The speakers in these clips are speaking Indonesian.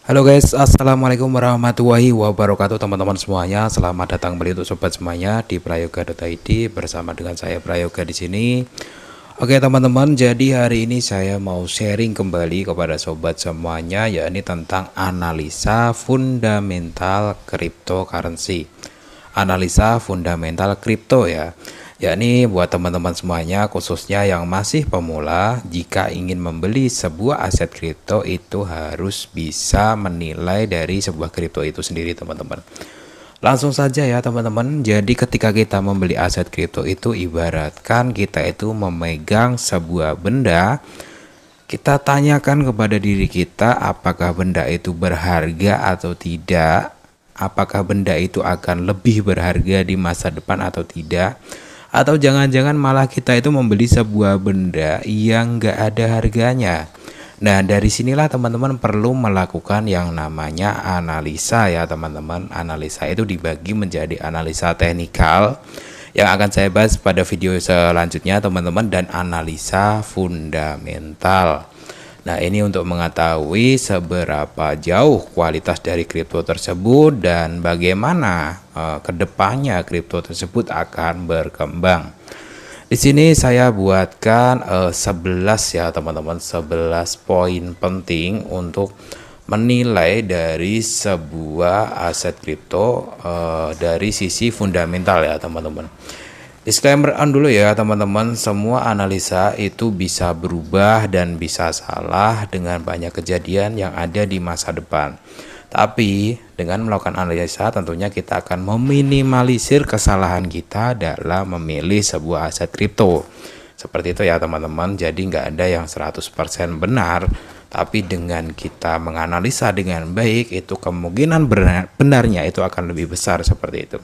Halo guys, assalamualaikum warahmatullahi wabarakatuh teman-teman semuanya. Selamat datang kembali untuk sobat semuanya di prayoga.id bersama dengan saya Prayoga di sini. Oke teman-teman, jadi hari ini saya mau sharing kembali kepada sobat semuanya, yakni tentang analisa fundamental cryptocurrency. Analisa fundamental kripto ya, yakni buat teman-teman semuanya khususnya yang masih pemula, jika ingin membeli sebuah aset kripto itu harus bisa menilai dari sebuah kripto itu sendiri teman-teman. Langsung saja ya teman-teman, jadi ketika kita membeli aset kripto itu ibaratkan kita itu memegang sebuah benda. Kita tanyakan kepada diri kita apakah benda itu berharga atau tidak, apakah benda itu akan lebih berharga di masa depan atau tidak, atau jangan-jangan malah kita itu membeli sebuah benda yang gak ada harganya. Nah dari sinilah teman-teman perlu melakukan yang namanya analisa ya teman-teman. Analisa itu dibagi menjadi analisa teknikal yang akan saya bahas pada video selanjutnya teman-teman, dan analisa fundamental. Nah ini untuk mengetahui seberapa jauh kualitas dari kripto tersebut dan bagaimana kedepannya kripto tersebut akan berkembang. Di sini saya buatkan 11 ya teman-teman, 11 poin penting untuk menilai dari sebuah aset kripto dari sisi fundamental ya teman-teman. Disclaimer dulu ya teman-teman, semua analisa itu bisa berubah dan bisa salah dengan banyak kejadian yang ada di masa depan. Tapi dengan melakukan analisa tentunya kita akan meminimalisir kesalahan kita dalam memilih sebuah aset kripto. Seperti itu ya teman-teman, jadi nggak ada yang 100% benar. Tapi dengan kita menganalisa dengan baik, itu kemungkinan benarnya itu akan lebih besar seperti itu.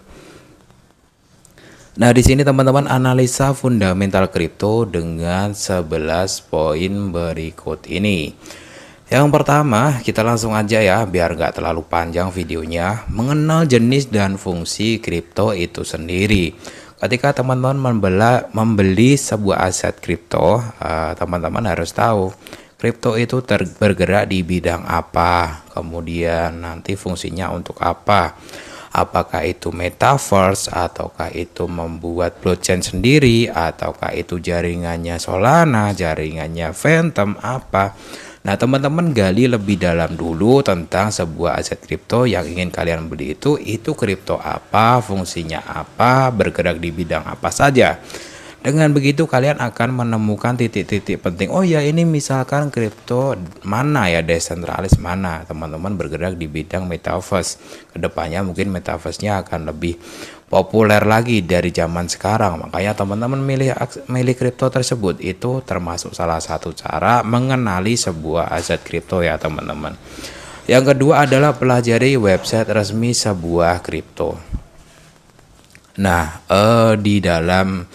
Nah, di sini teman-teman analisa fundamental kripto dengan 11 poin berikut ini. Yang pertama, kita langsung aja ya biar nggak terlalu panjang videonya. Mengenal jenis dan fungsi kripto itu sendiri. Ketika teman-teman membeli sebuah aset kripto, teman-teman harus tahu kripto itu bergerak di bidang apa, kemudian nanti fungsinya untuk apa. Apakah itu metaverse, ataukah itu membuat blockchain sendiri, ataukah itu jaringannya Solana, jaringannya Phantom apa. Nah teman-teman gali lebih dalam dulu tentang sebuah aset kripto yang ingin kalian beli itu kripto apa, fungsinya apa, bergerak di bidang apa saja. Dengan begitu kalian akan menemukan titik-titik penting. Oh ya ini misalkan kripto mana ya, desentralis mana, teman-teman bergerak di bidang metaverse. Kedepannya mungkin metaverse-nya akan lebih populer lagi dari zaman sekarang. Makanya teman-teman milih kripto tersebut itu termasuk salah satu cara mengenali sebuah aset kripto ya teman-teman. Yang kedua adalah pelajari website resmi sebuah kripto. Nah, di dalam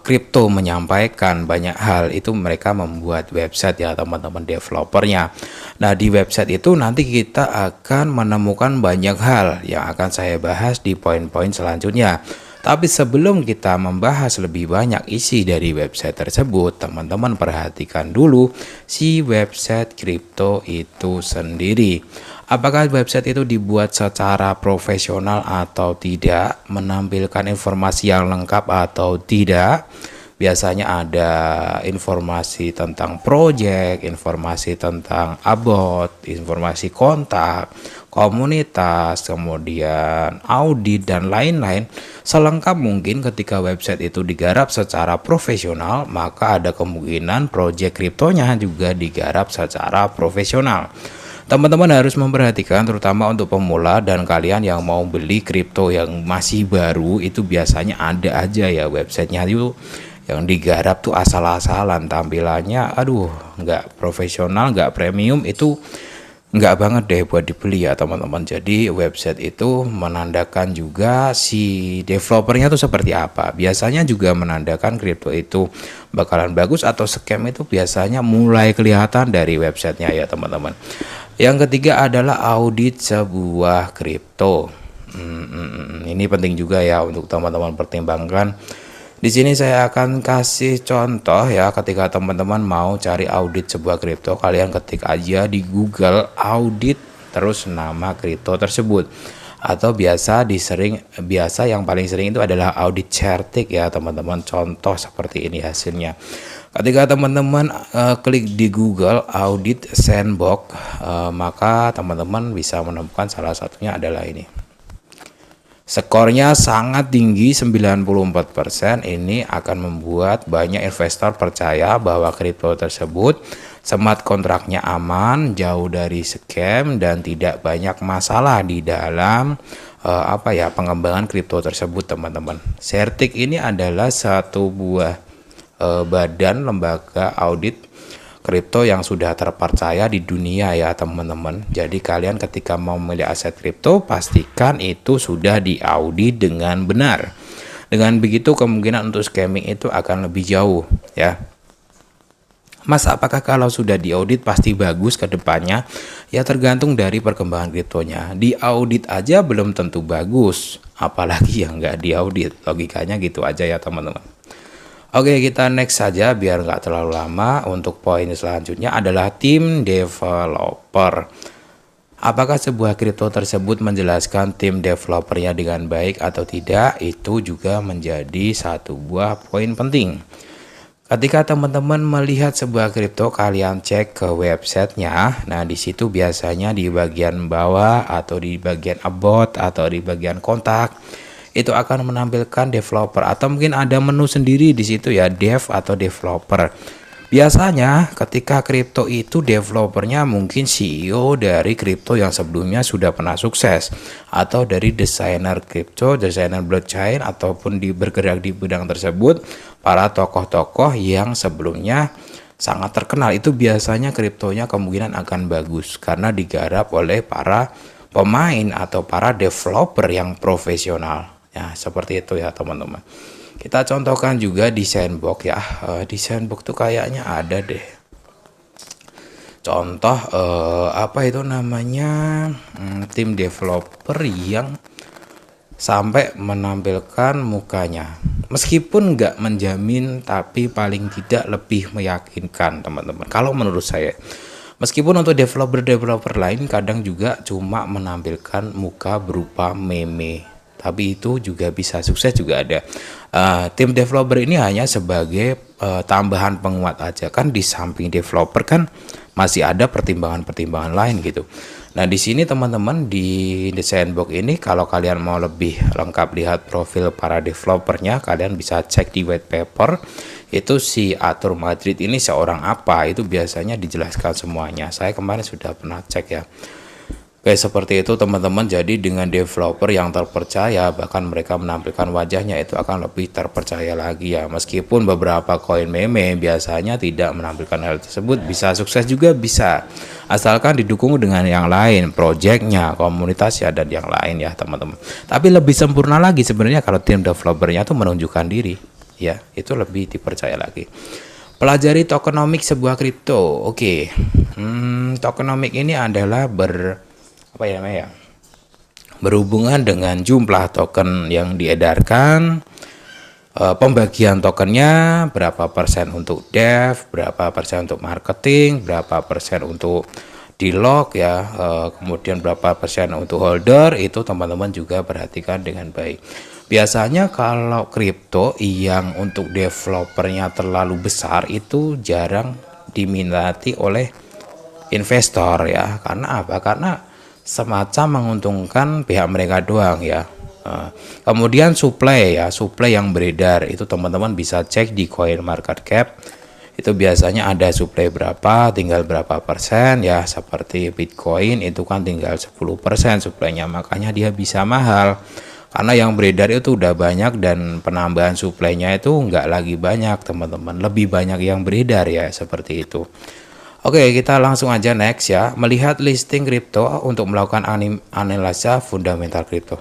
kripto menyampaikan banyak hal itu mereka membuat website ya teman-teman, developernya. Nah di website itu nanti kita akan menemukan banyak hal yang akan saya bahas di poin-poin selanjutnya. Tapi sebelum kita membahas lebih banyak isi dari website tersebut, teman-teman perhatikan dulu si website kripto itu sendiri. Apakah website itu dibuat secara profesional atau tidak, menampilkan informasi yang lengkap atau tidak. Biasanya ada informasi tentang project, informasi tentang about, informasi kontak, komunitas, kemudian audit dan lain-lain. Selengkap mungkin ketika website itu digarap secara profesional, maka ada kemungkinan project kriptonya juga digarap secara profesional. Teman-teman harus memperhatikan terutama untuk pemula dan kalian yang mau beli kripto yang masih baru, itu biasanya ada aja ya websitenya itu yang digarap tuh asal-asalan, tampilannya aduh nggak profesional, nggak premium, itu nggak banget deh buat dibeli ya teman-teman. Jadi website itu menandakan juga si developernya tuh seperti apa. Biasanya juga menandakan kripto itu bakalan bagus atau scam itu biasanya mulai kelihatan dari websitenya ya teman-teman. Yang ketiga adalah audit sebuah kripto. Ini penting juga ya untuk teman-teman pertimbangkan. Di sini saya akan kasih contoh ya, ketika teman-teman mau cari audit sebuah kripto, kalian ketik aja di Google audit terus nama kripto tersebut. Atau biasa yang paling sering itu adalah audit Certik ya teman-teman. Contoh seperti ini hasilnya. Ketika teman-teman klik di Google audit sandbox, maka teman-teman bisa menemukan salah satunya adalah ini. Skornya sangat tinggi 94%. Ini akan membuat banyak investor percaya bahwa kripto tersebut smart kontraknya aman, jauh dari scam dan tidak banyak masalah di dalam pengembangan kripto tersebut teman-teman. Certik ini adalah satu buah badan lembaga audit kripto yang sudah terpercaya di dunia ya teman-teman. Jadi kalian ketika mau memilih aset kripto, pastikan itu sudah diaudit dengan benar. Dengan begitu kemungkinan untuk scamming itu akan lebih jauh ya. Mas, apakah kalau sudah diaudit pasti bagus ke depannya? Ya tergantung dari perkembangan kriptonya. Diaudit aja belum tentu bagus, apalagi yang nggak diaudit. Logikanya gitu aja ya teman-teman. Oke, kita next saja biar nggak terlalu lama. Untuk poin selanjutnya adalah tim developer. Apakah sebuah kripto tersebut menjelaskan tim developernya dengan baik atau tidak? Itu juga menjadi satu buah poin penting. Ketika teman-teman melihat sebuah kripto, kalian cek ke websitenya. Nah, di situ biasanya di bagian bawah atau di bagian about atau di bagian kontak itu akan menampilkan developer atau mungkin ada menu sendiri di situ ya, dev atau developer. Biasanya ketika kripto itu developernya mungkin CEO dari kripto yang sebelumnya sudah pernah sukses, atau dari desainer kripto, desainer blockchain, ataupun bergerak di bidang tersebut, para tokoh-tokoh yang sebelumnya sangat terkenal. Itu biasanya kriptonya kemungkinan akan bagus karena digarap oleh para pemain atau para developer yang profesional. Ya, seperti itu ya teman-teman. Kita contohkan juga di sandbox ya. Di sandbox tuh kayaknya ada deh. Contoh tim developer yang sampai menampilkan mukanya. Meskipun nggak menjamin, tapi paling tidak lebih meyakinkan teman-teman. Kalau menurut saya. Meskipun untuk developer lain kadang juga cuma menampilkan muka berupa meme, tapi itu juga bisa sukses juga ada. Tim developer ini hanya sebagai tambahan penguat aja kan, di samping developer kan masih ada pertimbangan-pertimbangan lain gitu. Nah di sini teman-teman di The Sandbox ini, kalau kalian mau lebih lengkap lihat profil para developernya, kalian bisa cek di white paper. Itu si Arthur Madrid ini seorang apa, itu biasanya dijelaskan semuanya. Saya kemarin sudah pernah cek ya. Oke, seperti itu teman-teman. Jadi dengan developer yang terpercaya, bahkan mereka menampilkan wajahnya, itu akan lebih terpercaya lagi ya. Meskipun beberapa koin meme biasanya tidak menampilkan hal tersebut, bisa sukses juga bisa, asalkan didukung dengan yang lain, projectnya, komunitasnya, dan yang lain ya teman-teman. Tapi lebih sempurna lagi sebenarnya kalau tim developernya tuh menunjukkan diri ya, itu lebih dipercaya lagi. Pelajari tokenomics sebuah kripto. Oke. Tokenomics ini adalah berhubungan dengan jumlah token yang diedarkan, pembagian tokennya, berapa persen untuk dev, berapa persen untuk marketing, berapa persen untuk di lock ya, kemudian berapa persen untuk holder. Itu teman-teman juga perhatikan dengan baik. Biasanya kalau kripto yang untuk developernya terlalu besar itu jarang diminati oleh investor ya. Karena apa? Karena semacam menguntungkan pihak mereka doang ya. Kemudian supply yang beredar itu teman-teman bisa cek di coin market cap. Itu biasanya ada supply berapa, tinggal berapa persen ya. Seperti Bitcoin itu kan tinggal 10% supply-nya, makanya dia bisa mahal. Karena yang beredar itu udah banyak dan penambahan supply-nya itu nggak lagi banyak teman-teman, lebih banyak yang beredar ya, seperti itu. Oke, kita langsung aja next ya. Melihat listing kripto untuk melakukan analisa fundamental kripto.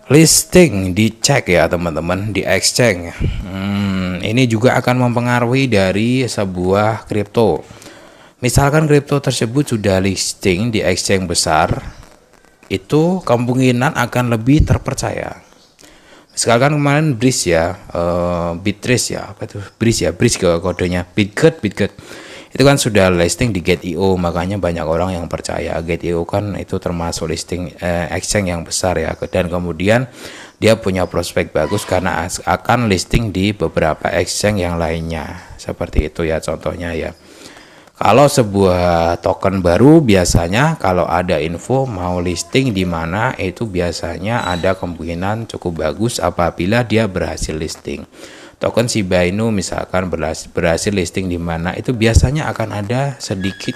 Listing dicek ya teman-teman di exchange. Ini juga akan mempengaruhi dari sebuah kripto. Misalkan kripto tersebut sudah listing di exchange besar, itu kemungkinan akan lebih terpercaya. Sekarang kan kemarin Breeze ya, Bitrace ya, apa itu Breeze ya, Breeze ke kodenya, Bitget. Itu kan sudah listing di Gate.io, makanya banyak orang yang percaya. Gate.io kan itu termasuk listing exchange yang besar ya, dan kemudian dia punya prospek bagus karena akan listing di beberapa exchange yang lainnya. Seperti itu ya contohnya ya. Kalau sebuah token baru biasanya kalau ada info mau listing di mana itu biasanya ada kemungkinan cukup bagus apabila dia berhasil listing. Token Shiba Inu misalkan berhasil listing di mana itu biasanya akan ada sedikit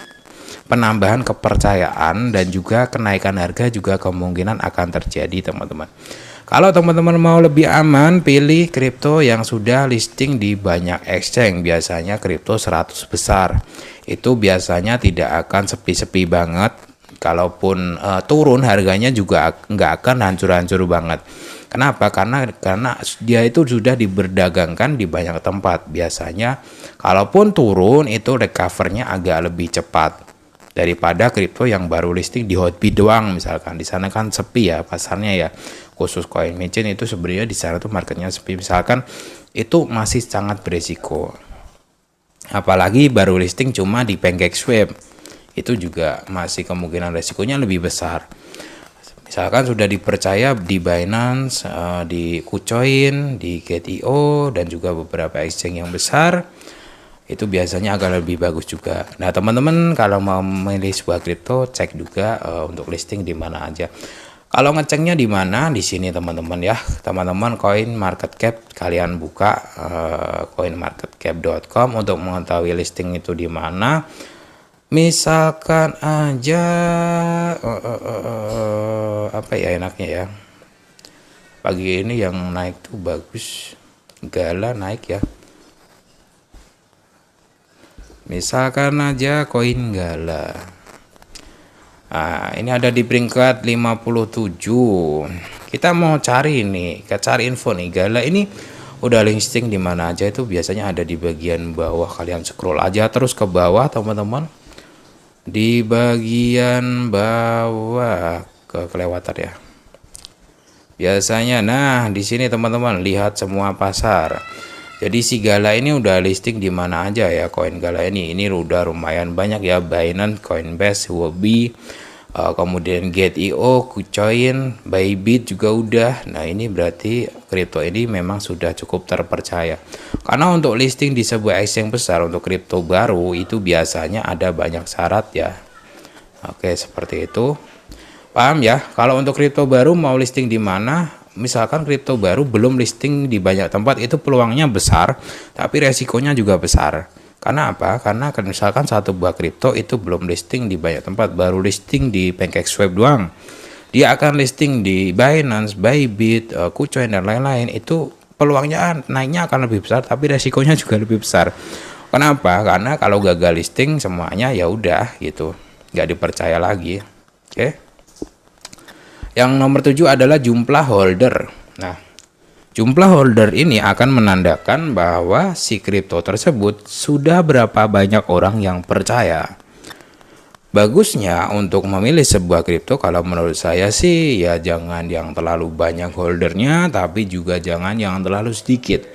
penambahan kepercayaan dan juga kenaikan harga juga kemungkinan akan terjadi teman-teman. Kalau teman-teman mau lebih aman, pilih kripto yang sudah listing di banyak exchange, biasanya kripto 100 besar. Itu biasanya tidak akan sepi-sepi banget. Kalaupun turun harganya juga nggak akan hancur-hancur banget. Kenapa? Karena dia itu sudah diberdagangkan di banyak tempat. Biasanya kalaupun turun itu recovernya agak lebih cepat daripada kripto yang baru listing di Hotbit doang. Misalkan di sana kan sepi ya pasarnya ya, khusus koin mecin itu sebenarnya di sana tuh marketnya sepi, misalkan itu masih sangat beresiko. Apalagi baru listing cuma di PancakeSwap, itu juga masih kemungkinan resikonya lebih besar. Misalkan sudah dipercaya di Binance, di KuCoin, di Gate.io dan juga beberapa exchange yang besar, itu biasanya agak lebih bagus juga. Nah teman-teman kalau mau memilih sebuah kripto, cek juga untuk listing di mana aja. Kalau ngeceknya di mana? Di sini teman-teman ya. Teman-teman Coin Market Cap, kalian buka coinmarketcap.com untuk mengetahui listing itu di mana. Misalkan aja apa ya enaknya ya. Pagi ini yang naik tuh bagus. Gala naik ya. Misalkan aja koin Gala. Nah, ini ada di peringkat 57. Kita mau cari nih, cari info nih. Gala ini udah listing di mana aja itu biasanya ada di bagian bawah. Kalian scroll aja terus ke bawah, teman-teman. Di bagian bawah kelewatan ya. Biasanya nah, di sini teman-teman lihat semua pasar. Jadi si Gala ini udah listing di mana aja ya koin Gala ini. Ini udah lumayan banyak ya, Binance, Coinbase, Huobi, kemudian Gate.io, KuCoin, Bybit juga udah. Nah ini berarti kripto ini memang sudah cukup terpercaya. Karena untuk listing di sebuah exchange besar untuk kripto baru itu biasanya ada banyak syarat ya. Oke seperti itu. Paham ya? Kalau untuk kripto baru mau listing di mana? Misalkan kripto baru belum listing di banyak tempat itu peluangnya besar, tapi resikonya juga besar. Karena apa? Karena misalkan satu buah kripto itu belum listing di banyak tempat, baru listing di PancakeSwap doang. Dia akan listing di Binance, Bybit, KuCoin dan lain-lain. Itu peluangnya naiknya akan lebih besar, tapi resikonya juga lebih besar. Kenapa? Karena kalau gagal listing semuanya ya udah gitu, nggak dipercaya lagi. Oke. Yang nomor 7 adalah jumlah holder. Nah, jumlah holder ini akan menandakan bahwa si kripto tersebut sudah berapa banyak orang yang percaya. Bagusnya untuk memilih sebuah kripto kalau menurut saya sih ya jangan yang terlalu banyak holdernya, tapi juga jangan yang terlalu sedikit.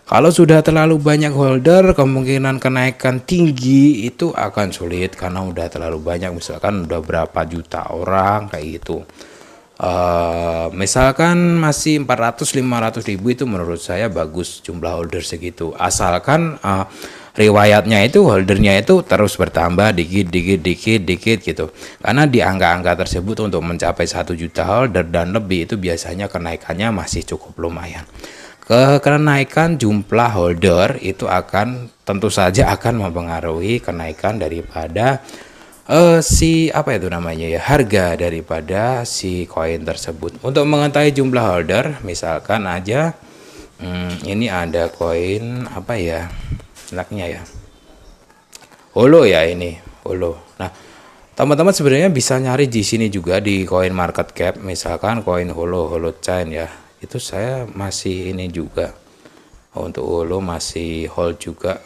Kalau sudah terlalu banyak holder, kemungkinan kenaikan tinggi itu akan sulit karena udah terlalu banyak, misalkan udah berapa juta orang kayak gitu. Misalkan masih 400-500 ribu itu menurut saya bagus jumlah holder segitu, asalkan riwayatnya itu holdernya itu terus bertambah dikit gitu, karena di angka-angka tersebut untuk mencapai 1 juta holder dan lebih itu biasanya kenaikannya masih cukup lumayan. Kenaikan jumlah holder itu akan tentu saja akan mempengaruhi kenaikan daripada si apa itu namanya ya, harga daripada si koin tersebut. Untuk mengetahui jumlah holder, misalkan aja ini ada koin apa ya enaknya ya, Holo ya, ini Holo. Nah teman-teman sebenarnya bisa nyari di sini juga di Coin Market Cap, misalkan koin Holo Chain ya, itu saya masih ini juga untuk Holo masih hold juga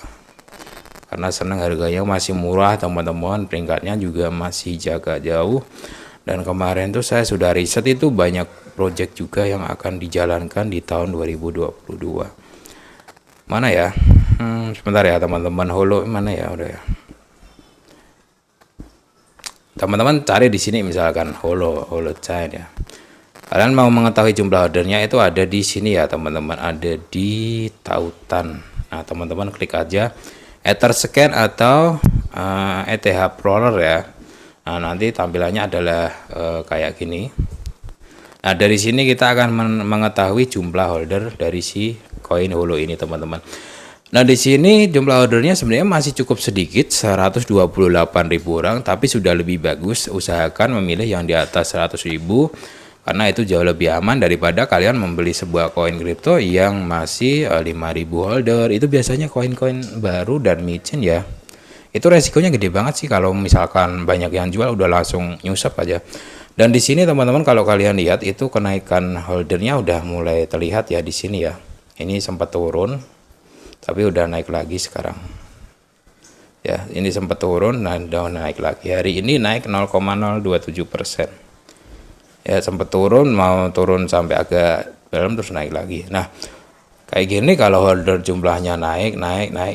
karena senang harganya masih murah teman-teman, peringkatnya juga masih jaga jauh. Dan kemarin tuh saya sudah riset itu banyak project juga yang akan dijalankan di tahun 2022. Mana ya? Sebentar ya teman-teman, holo mana ya, udah ya. Teman-teman cari di sini misalkan holo chain ya. Kalian mau mengetahui jumlah ordernya itu ada di sini ya teman-teman, ada di tautan. Nah teman-teman klik aja Etherscan atau ETH Prowler ya. Nah nanti tampilannya adalah kayak gini. Nah dari sini kita akan mengetahui jumlah order dari si koin holo ini teman-teman. Nah di sini jumlah ordernya sebenarnya masih cukup sedikit, 128.000 orang, tapi sudah lebih bagus usahakan memilih yang di atas 100.000 karena itu jauh lebih aman daripada kalian membeli sebuah koin kripto yang masih 5.000 holder. Itu biasanya koin-koin baru dan micin ya. Itu resikonya gede banget sih kalau misalkan banyak yang jual udah langsung nyusap aja. Dan di sini teman-teman kalau kalian lihat itu kenaikan holdernya udah mulai terlihat ya di sini ya. Ini sempat turun tapi udah naik lagi sekarang ya. Ini sempat turun, nah udah naik lagi. Hari ini naik 0,027% ya, sempat turun, mau turun sampai agak dalam terus naik lagi. Nah kayak gini kalau holder jumlahnya naik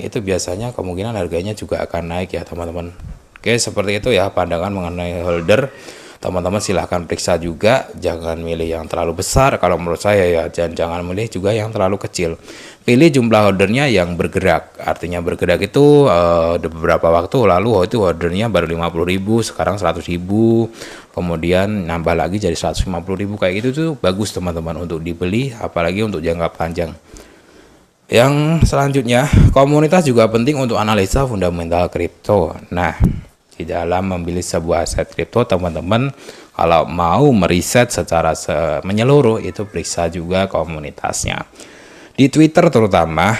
itu biasanya kemungkinan harganya juga akan naik ya teman-teman. Oke, seperti itu ya pandangan mengenai holder. Teman-teman silahkan periksa juga, jangan milih yang terlalu besar kalau menurut saya ya, jangan milih juga yang terlalu kecil. Pilih jumlah ordernya yang bergerak. Artinya bergerak itu beberapa waktu lalu itu ordernya baru 50.000, sekarang 100.000, kemudian nambah lagi jadi 150.000 kayak gitu tuh bagus teman-teman untuk dibeli, apalagi untuk jangka panjang. Yang selanjutnya, komunitas juga penting untuk analisa fundamental kripto. Nah, di dalam membeli sebuah aset kripto teman-teman kalau mau meriset secara menyeluruh itu periksa juga komunitasnya. Di Twitter terutama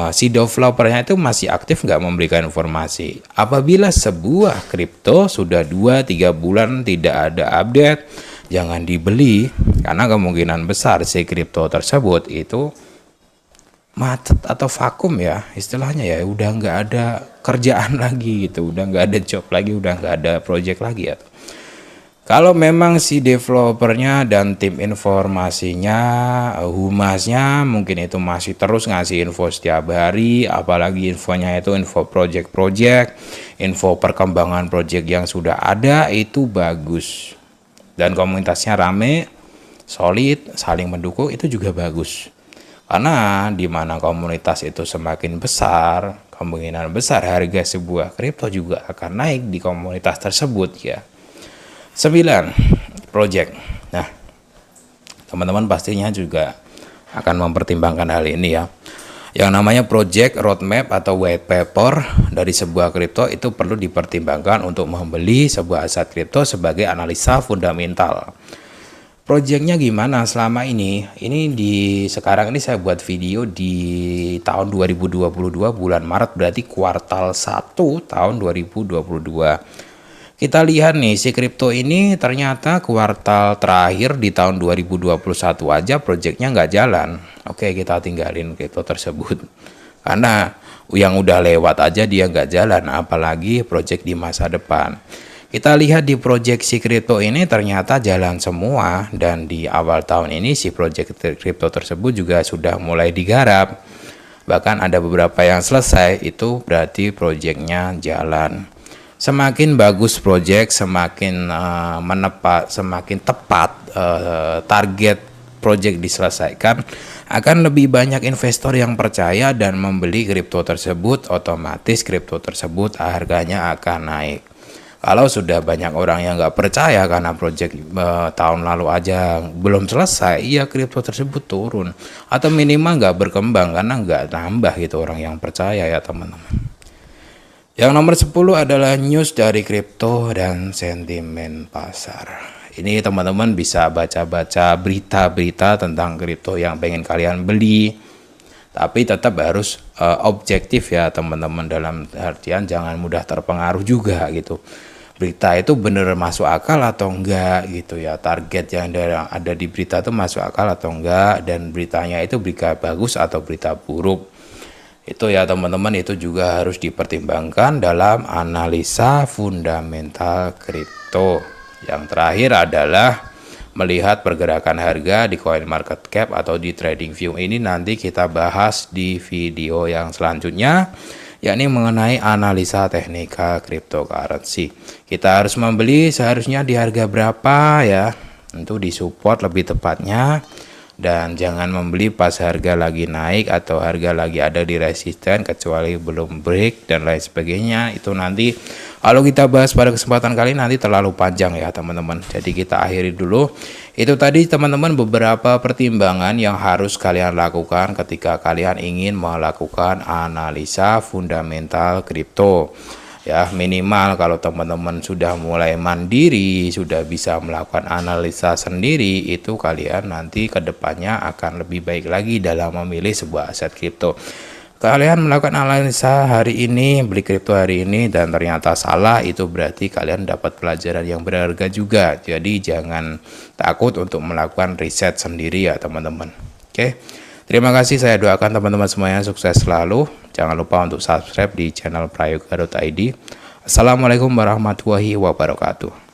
si developernya itu masih aktif nggak memberikan informasi. Apabila sebuah kripto sudah 2-3 bulan tidak ada update, jangan dibeli karena kemungkinan besar si kripto tersebut itu macet atau vakum ya istilahnya ya, udah nggak ada kerjaan lagi gitu, udah nggak ada job lagi, udah nggak ada project lagi ya. Kalau memang si developernya dan tim informasinya, humasnya mungkin itu masih terus ngasih info setiap hari, apalagi infonya itu info project, info perkembangan project yang sudah ada, itu bagus. Dan komunitasnya rame, solid, saling mendukung, itu juga bagus. Karena di mana komunitas itu semakin besar, kemungkinan besar harga sebuah kripto juga akan naik di komunitas tersebut ya. 9. Project. Nah, teman-teman pastinya juga akan mempertimbangkan hal ini ya. Yang namanya project, roadmap atau white paper dari sebuah kripto itu perlu dipertimbangkan untuk membeli sebuah aset kripto sebagai analisa fundamental. Projectnya gimana selama ini? Ini sekarang ini saya buat video di tahun 2022 bulan Maret, berarti kuartal 1 tahun 2022. Kita lihat nih si kripto ini ternyata kuartal terakhir di tahun 2021 aja projectnya nggak jalan. Oke, kita tinggalin kripto tersebut karena yang udah lewat aja dia nggak jalan, apalagi project di masa depan. Kita lihat di project si kripto ini ternyata jalan semua, dan di awal tahun ini si project kripto tersebut juga sudah mulai digarap. Bahkan ada beberapa yang selesai, itu berarti projectnya jalan. Semakin bagus project, semakin semakin tepat target project diselesaikan, akan lebih banyak investor yang percaya dan membeli kripto tersebut, otomatis kripto tersebut harganya akan naik. Kalau sudah banyak orang yang nggak percaya karena project tahun lalu aja belum selesai, ya kripto tersebut turun atau minimal nggak berkembang karena nggak nambah gitu orang yang percaya ya teman-teman. Yang nomor 10 adalah news dari kripto dan sentimen pasar. Ini teman-teman bisa baca-baca berita-berita tentang kripto yang pengen kalian beli, tapi tetap harus objektif ya teman-teman, dalam artian jangan mudah terpengaruh juga gitu. Berita itu bener masuk akal atau enggak gitu ya, target yang ada di berita itu masuk akal atau enggak, dan beritanya itu berita bagus atau berita buruk. Itu ya teman-teman, itu juga harus dipertimbangkan dalam analisa fundamental kripto. Yang terakhir adalah melihat pergerakan harga di coin market cap atau di trading view ini nanti kita bahas di video yang selanjutnya, yakni mengenai analisa teknika cryptocurrency. Kita harus membeli seharusnya di harga berapa ya, tentu di support lebih tepatnya, dan jangan membeli pas harga lagi naik atau harga lagi ada di resisten kecuali belum break dan lain sebagainya. Itu nanti kalau kita bahas pada kesempatan kali nanti terlalu panjang ya teman-teman, jadi kita akhiri dulu. Itu tadi teman-teman beberapa pertimbangan yang harus kalian lakukan ketika kalian ingin melakukan analisa fundamental kripto ya. Minimal kalau teman-teman sudah mulai mandiri, sudah bisa melakukan analisa sendiri, itu kalian nanti kedepannya akan lebih baik lagi dalam memilih sebuah aset kripto. Kalian melakukan analisa hari ini, beli kripto hari ini dan ternyata salah, itu berarti kalian dapat pelajaran yang berharga juga. Jadi jangan takut untuk melakukan riset sendiri ya teman-teman. Oke, terima kasih, saya doakan teman-teman semuanya sukses selalu. Jangan lupa untuk subscribe di channel prayoga.id. Assalamualaikum warahmatullahi wabarakatuh.